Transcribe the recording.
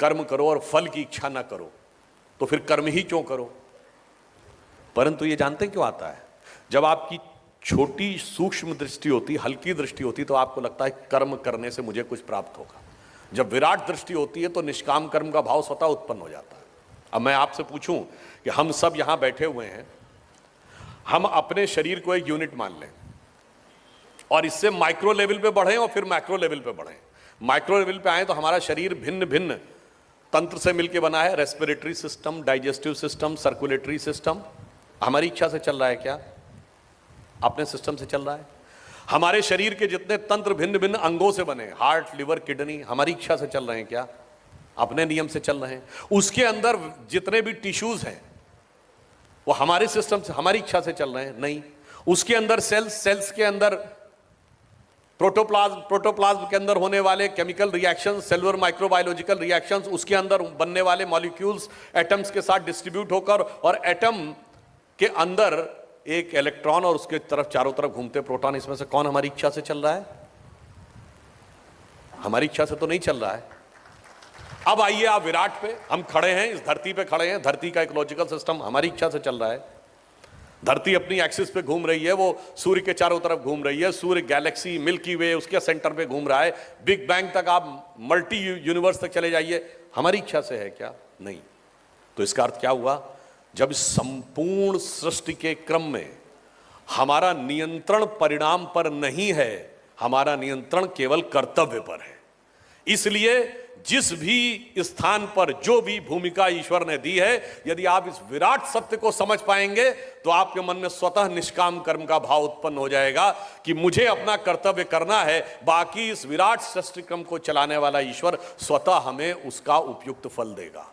कर्म करो और फल की इच्छा ना करो, तो फिर कर्म ही क्यों करो। परंतु ये जानते क्यों आता है, जब आपकी छोटी सूक्ष्म दृष्टि होती, हल्की दृष्टि होती, तो आपको लगता है कर्म करने से मुझे कुछ प्राप्त होगा। जब विराट दृष्टि होती है तो निष्काम कर्म का भाव स्वतः उत्पन्न हो जाता है। अब मैं आपसे पूछूं कि हम सब यहां बैठे हुए हैं, हम अपने शरीर को एक यूनिट मान लें और इससे माइक्रो लेवल पे बढ़ें और फिर मैक्रो लेवल पे बढ़ें। माइक्रो लेवल पे आए तो हमारा शरीर भिन्न भिन्न तंत्र से मिलकर बना है, respiratory system, digestive system, circulatory system. हमारी इच्छा से चल रहा है क्या? अपने सिस्टम से चल रहा है। हमारे शरीर के जितने तंत्र भिन्न भिन्न अंगों से बने, हार्ट, लिवर, किडनी, हमारी इच्छा से चल रहे हैं क्या? अपने नियम से चल रहे हैं। उसके अंदर जितने भी टिश्यूज हैं वो हमारे सिस्टम से, हमारी इच्छा से चल रहे हैं? नहीं। उसके अंदर सेल्स के अंदर प्रोटोप्लाज्म के अंदर होने वाले chemical reactions, cellular microbiological reactions, उसके अंदर बनने वाले मॉलिक्यूल्स एटम्स के साथ डिस्ट्रीब्यूट होकर, और एटम के अंदर एक इलेक्ट्रॉन और उसके तरफ चारों तरफ घूमते प्रोटॉन, इसमें से कौन हमारी इच्छा से चल रहा है? हमारी इच्छा से तो नहीं चल रहा है। अब आइए आप विराट पे, हम खड़े हैं, इस धरती पे खड़े हैं, धरती का इकोलॉजिकल सिस्टम हमारी इच्छा से चल रहा है। धरती अपनी एक्सिस पे घूम रही है, वो सूर्य के चारों तरफ घूम रही है, सूर्य गैलेक्सी मिल्की वे उसके सेंटर पे घूम रहा है, बिग बैंग तक आप मल्टी यूनिवर्स तक चले जाइए, हमारी इच्छा से है क्या? नहीं। तो इसका अर्थ क्या हुआ? जब संपूर्ण सृष्टि के क्रम में हमारा नियंत्रण परिणाम पर नहीं है, हमारा नियंत्रण केवल कर्तव्य पर है। इसलिए जिस भी स्थान पर जो भी भूमिका ईश्वर ने दी है, यदि आप इस विराट सत्य को समझ पाएंगे तो आपके मन में स्वतः निष्काम कर्म का भाव उत्पन्न हो जाएगा कि मुझे अपना कर्तव्य करना है, बाकी इस विराट सृष्टि क्रम को चलाने वाला ईश्वर स्वतः हमें उसका उपयुक्त फल देगा।